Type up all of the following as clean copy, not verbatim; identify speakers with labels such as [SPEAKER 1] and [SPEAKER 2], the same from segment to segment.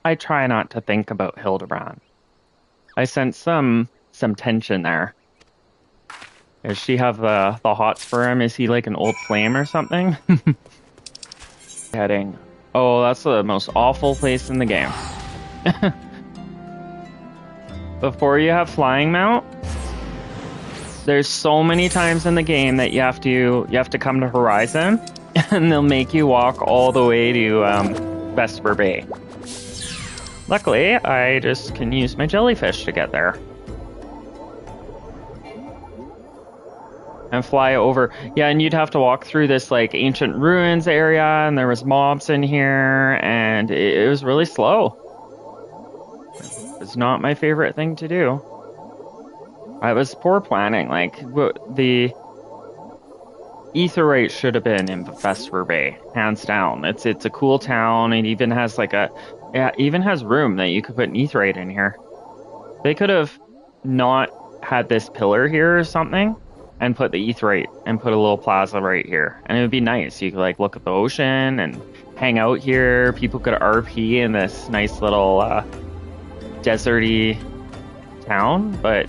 [SPEAKER 1] I try not to think about Hildibrand. I sense some tension there. Does she have the hots for him? Is he like an old flame or something? Heading. Oh, that's the most awful place in the game. Before you have flying mount, there's so many times in the game that you have to come to Horizon, and they'll make you walk all the way to Vesper Bay. Luckily, I just can use my jellyfish to get there. And fly over. Yeah, and you'd have to walk through this like ancient ruins area, and there was mobs in here, and it was really slow. It's not my favorite thing to do. It was poor planning. Like, the Aetheryte should have been in Vesper Bay, hands down. It's a cool town. It even has like even has room that you could put an Aetheryte in here. They could have not had this pillar here or something, and put the Aetheryte and put a little plaza right here, and it would be nice. You could like look at the ocean and hang out here. People could RP in this nice little deserty town, but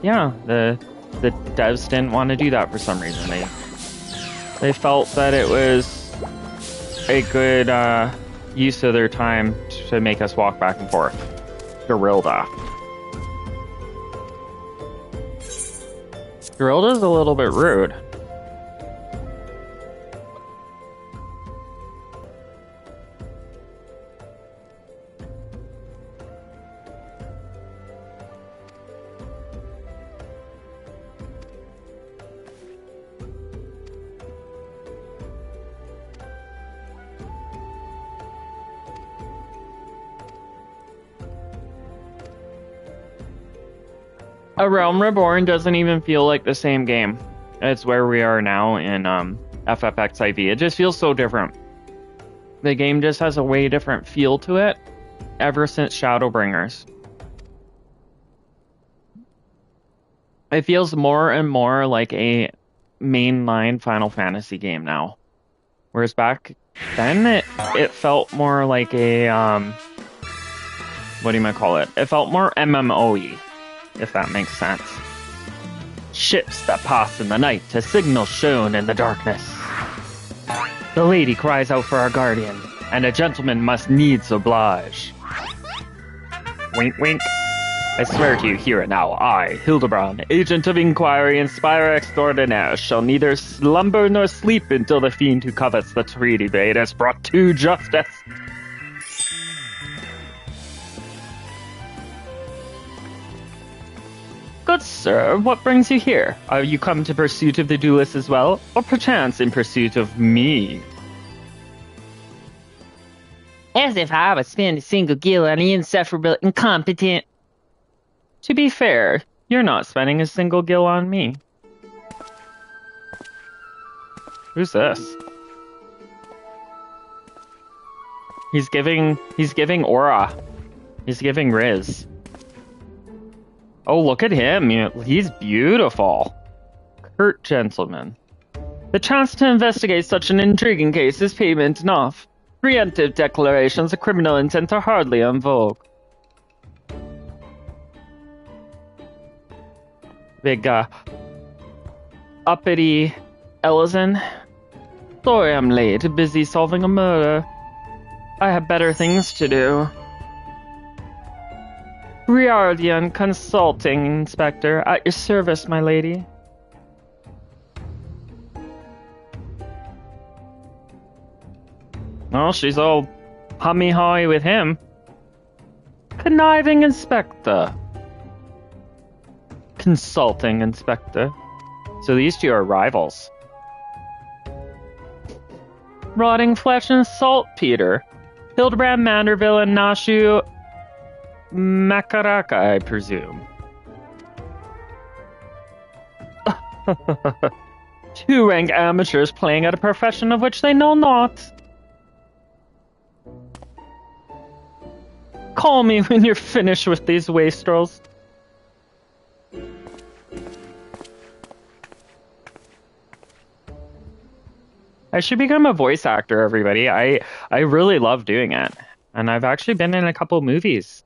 [SPEAKER 1] yeah, the devs didn't want to do that for some reason. They felt that it was a good use of their time to make us walk back and forth. Gerilda. Gerilda's a little bit rude. A Realm Reborn doesn't even feel like the same game. It's where we are now in FFXIV. It just feels so different. The game just has a way different feel to it ever since Shadowbringers. It feels more and more like a mainline Final Fantasy game now. Whereas back then it felt more like a what do you might call it? It felt more MMO-y. If that makes sense. Ships that pass in the night, a signal shown in the darkness. The lady cries out for our guardian, and a gentleman must needs oblige. Wink, wink. I swear to you here and now, I, Hildibrand, agent of inquiry and spire extraordinaire, shall neither slumber nor sleep until the fiend who covets the treaty bait is brought to justice. Good sir, what brings you here? Are you come to pursuit of the duelist as well, or perchance in pursuit of me? As if I would spend a single gil on the insufferable incompetent. To be fair, you're not spending a single gil on me. Who's this? He's giving aura. He's giving Riz. Oh, look at him. He's beautiful. Curt gentleman. The chance to investigate such an intriguing case is payment enough. Preemptive declarations of criminal intent are hardly en vogue. Big, uppity Ellison. Sorry I'm late, busy solving a murder. I have better things to do. Riardian Consulting Inspector, at your service, my lady. Oh, she's all hummy-hawy with him. Conniving Inspector. Consulting Inspector. So these two are rivals. Rotting Flesh and Saltpeter. Hildibrand Manderville and Nashu Makaraka, I presume. Two rank amateurs playing at a profession of which they know not. Call me when you're finished with these wastrels. I should become a voice actor, everybody. I really love doing it. and I've actually been in a couple movies.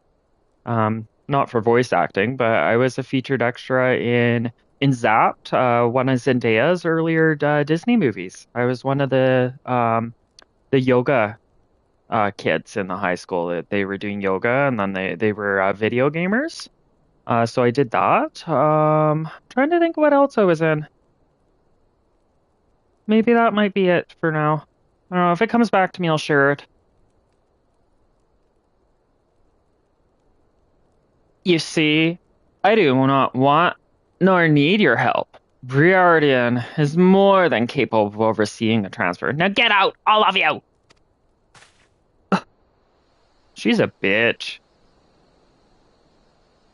[SPEAKER 1] Not for voice acting, but I was a featured extra in Zapped, one of Zendaya's earlier Disney movies. I was one of the yoga kids in the high school. They were doing yoga, and then they were video gamers. So I did that. Trying to think what else I was in. Maybe that might be it for now. I don't know. If it comes back to me, I'll share it. You see, I do not want nor need your help. Briardian is more than capable of overseeing the transfer. Now get out, all of you! She's a bitch.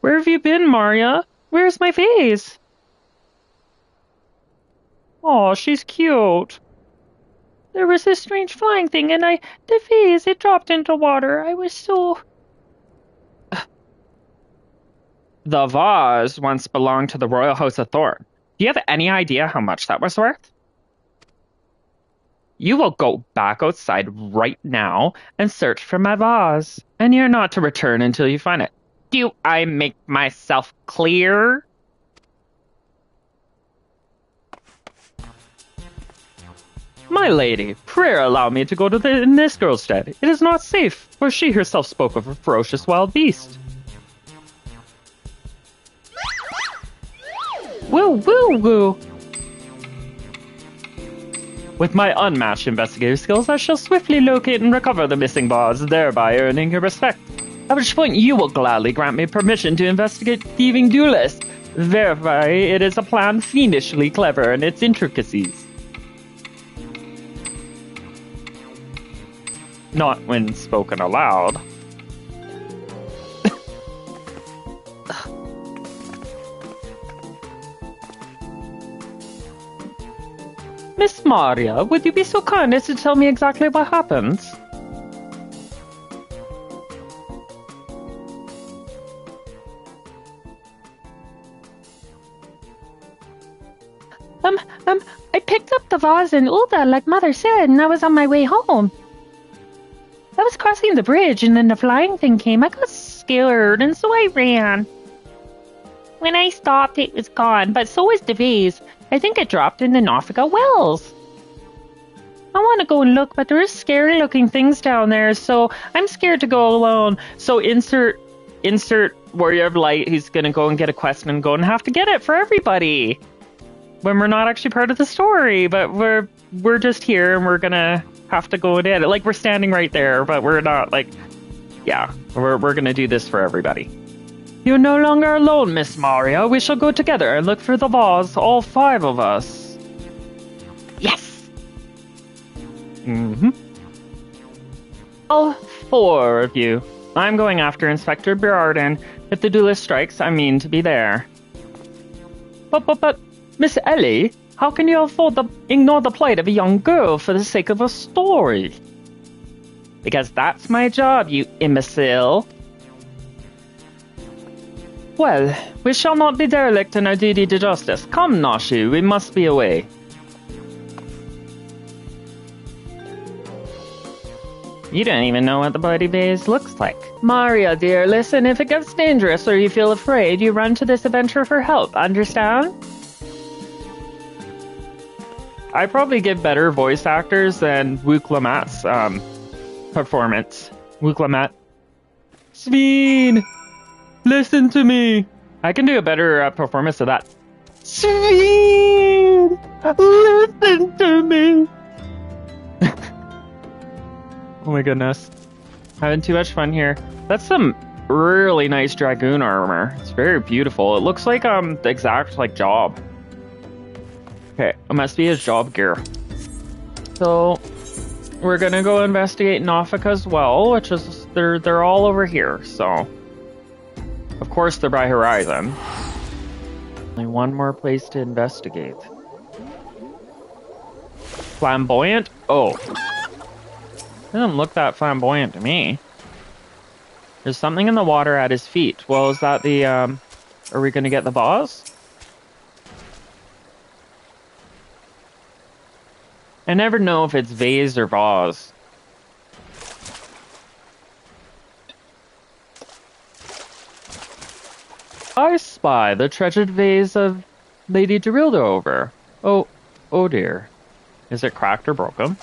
[SPEAKER 1] Where have you been, Maria? Where's my vase? Oh, she's cute. There was this strange flying thing, and the vase, it dropped into water. I was so... The vase once belonged to the Royal House of Thorn. Do you have any idea how much that was worth? You will go back outside right now and search for my vase, and you're not to return until you find it. Do I make myself clear? My lady, pray allow me to go to in this girl's stead. It is not safe, for she herself spoke of a ferocious wild beast. Woo, woo, woo. With my unmatched investigative skills, I shall swiftly locate and recover the missing vase, thereby earning your respect. At which point you will gladly grant me permission to investigate thieving duelists. Verify it is a plan fiendishly clever in its intricacies. Not when spoken aloud. Miss Maria, would you be so kind as to tell me exactly what happens? I picked up the vase in Ulda, like Mother said, and I was on my way home. I was crossing the bridge, and then the flying thing came. I got scared, and so I ran. When I stopped, it was gone, but so was the vase. I think it dropped in the Norfolk Wells. I want to go and look, but there is scary-looking things down there, so I'm scared to go alone. So insert Warrior of Light. He's gonna go and get a quest and go and have to get it for everybody. When we're not actually part of the story, but we're just here and we're gonna have to go and get it. Like, we're standing right there, but we're not, like, yeah, we're gonna do this for everybody. You're no longer alone, Miss Maria. We shall go together and look for the vase, all 5 of us. Yes! All 4 of you. I'm going after Inspector Briarden. If the duelist strikes, I mean to be there. But, Miss Ellie, how can you afford to ignore the plight of a young girl for the sake of a story? Because that's my job, you imbecile. Well, we shall not be derelict in our duty to justice. Come, Nashu, we must be away. You don't even know what the bloody base looks like. Maria, dear, listen, if it gets dangerous or you feel afraid, you run to this adventure for help, understand? I probably give better voice actors than Wook Lamat's performance. Wook Lamat. Sveen! Listen to me! I can do a better performance of that. Sveen! Listen to me! Oh my goodness. Having too much fun here. That's some really nice Dragoon armor. It's very beautiful. It looks like the exact like job. Okay, it must be his job gear. So we're gonna go investigate Norfolk as well, which is they're all over here, so of course they're by Horizon. Only one more place to investigate. Flamboyant? Oh. Doesn't look that flamboyant to me. There's something in the water at his feet. Well, is that the are we gonna get the boss? I never know if it's vase or vase. I spy the treasured vase of Lady Gerilda over. Oh dear. Is it cracked or broken?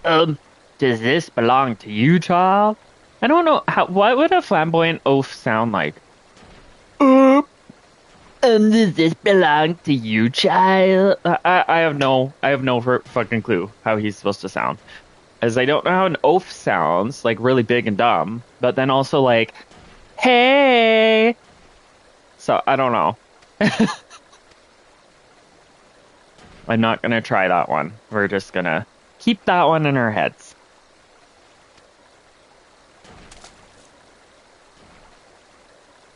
[SPEAKER 1] Does this belong to you, child? I don't know, what would a flamboyant oaf sound like? Does this belong to you, child? I have no fucking clue how he's supposed to sound. As I don't know how an oaf sounds, like really big and dumb, but then also like, hey! So, I don't know. I'm not gonna try that one. We're just gonna keep that one in our heads.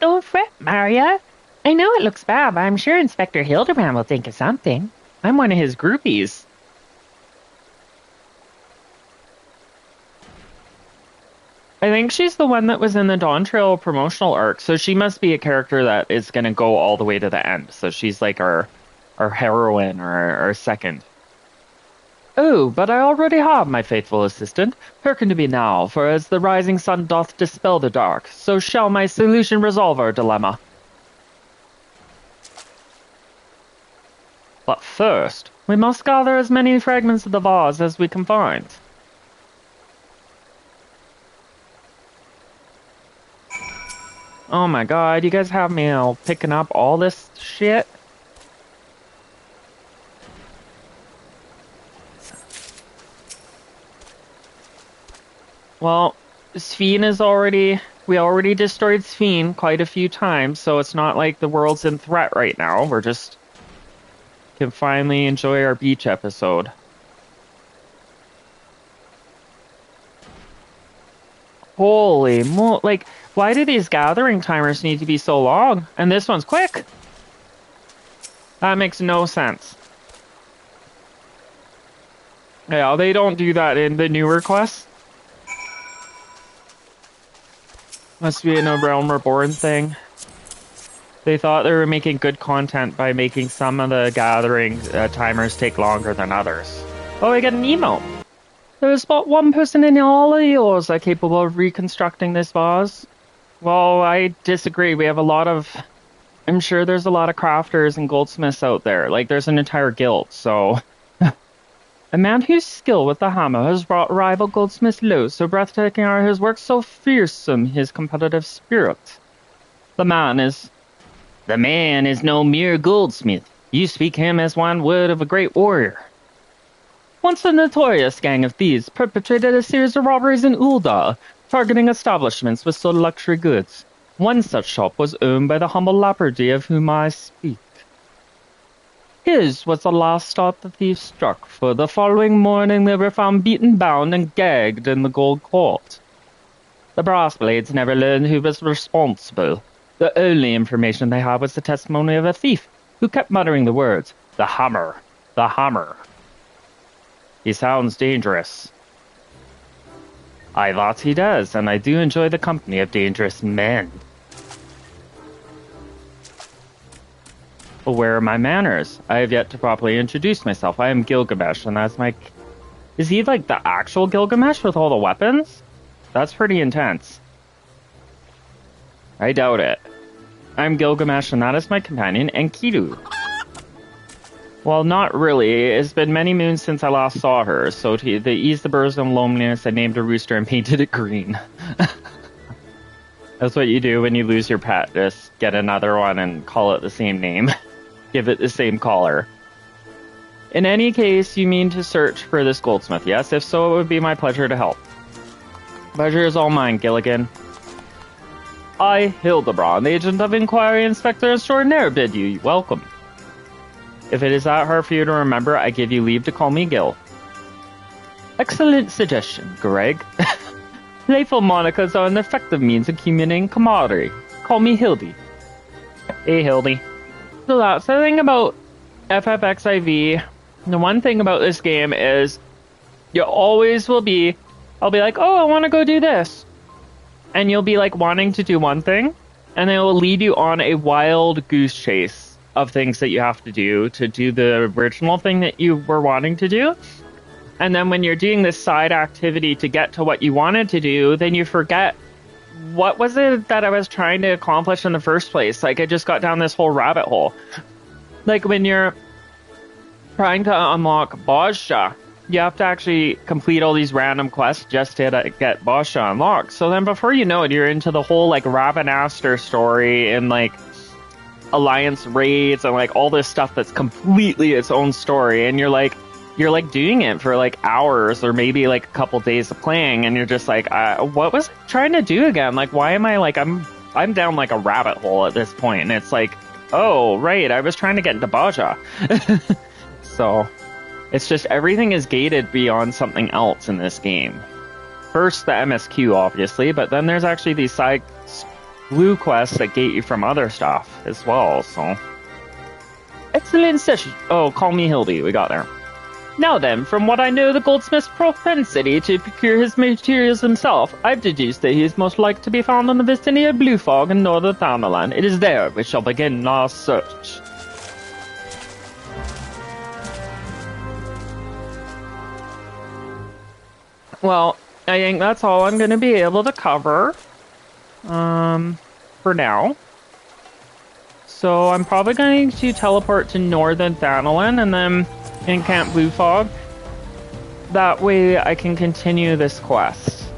[SPEAKER 2] Don't fret, Maria. I know it looks bad, but I'm sure Inspector Hildibrand will think of something.
[SPEAKER 1] I'm one of his groupies. I think she's the one that was in the Dawn Trail promotional arc, so she must be a character that is going to go all the way to the end. So she's like our heroine, or our second. Oh, but I already have my faithful assistant. Hearken to me now, for as the rising sun doth dispel the dark, so shall my solution resolve our dilemma. But first, we must gather as many fragments of the vase as we can find. Oh my god, you guys have me all picking up all this shit? Well, Sphene is we already destroyed Sphene quite a few times, so it's not like the world's in threat right now. We're just can finally enjoy our beach episode. Holy like, why do these gathering timers need to be so long? And this one's quick? That makes no sense. Yeah, they don't do that in the newer quests. Must be a Realm Reborn thing. They thought they were making good content by making some of the gathering timers take longer than others. Oh, I get an emote. There's but one person in all of yours capable of reconstructing this vase. Well, I disagree. We have a lot of... I'm sure there's a lot of crafters and goldsmiths out there. Like, there's an entire guild, so... A man whose skill with the hammer has brought rival goldsmiths low, so breathtaking are his works, so fearsome his competitive spirit. The man is no mere goldsmith. You speak him as one would of a great warrior. Once a notorious gang of thieves perpetrated a series of robberies in Ul'dah, targeting establishments with sold luxury goods. One such shop was owned by the humble Lapperdie of whom I speak. His was the last stop the thieves struck, for the following morning they were found beaten, bound, and gagged in the Gold Court. The brass blades never learned who was responsible. The only information they had was the testimony of a thief, who kept muttering the words, "The hammer, the hammer." He sounds dangerous. I thought he does, and I do enjoy the company of dangerous men. But where are my manners? I have yet to properly introduce myself. I am Gilgamesh, and that's my... Is he like the actual Gilgamesh with all the weapons? That's pretty intense. I doubt it. I'm Gilgamesh, and that is my companion, Enkidu. Well, not really. It's been many moons since I last saw her, so to ease the burden of loneliness, I named a rooster and painted it green. That's what you do when you lose your pet. Just get another one and call it the same name. Give it the same collar. In any case, you mean to search for this goldsmith, yes? If so, it would be my pleasure to help. Pleasure is all mine, Gilligan. I, Hildibrand, agent of Inquiry Inspector Extraordinaire, bid you welcome. If it is that hard for you to remember, I give you leave to call me Gil. Excellent suggestion, Greg. Playful monikers are an effective means of communicating camaraderie. Call me Hildy. Hey, Hildy. So that's the thing about FFXIV. The one thing about this game is you always will be... I'll be like, oh, I want to go do this. And you'll be like wanting to do one thing, and it will lead you on a wild goose chase of things that you have to do the original thing that you were wanting to do. And then when you're doing this side activity to get to what you wanted to do, then you forget what was it that I was trying to accomplish in the first place. Like I just got down this whole rabbit hole. Like when you're trying to unlock Bozja, you have to actually complete all these random quests just to get Bozja unlocked. So then before you know it, you're into the whole like Ravenaster story and like Alliance raids and like all this stuff that's completely its own story. And you're like doing it for like hours or maybe like a couple days of playing, and you're just like, what was I trying to do again? Like, why am I like I'm down like a rabbit hole at this point, and it's like, oh right, I was trying to get into Bozja. So it's just everything is gated beyond something else in this game. First the MSQ obviously, but then there's actually these side blue quests that gate you from other stuff as well. So excellent session. Oh, call me Hildy. We got there. Now then, from what I know the goldsmith's propensity to procure his materials himself, I've deduced that he is most likely to be found in the vicinity of Blue Fog in northern Thanalan. It is there we shall begin our search. Well, I think that's all I'm going to be able to cover for now. So I'm probably going to teleport to northern Thanalan and then in Camp Blue Fog. That way I can continue this quest.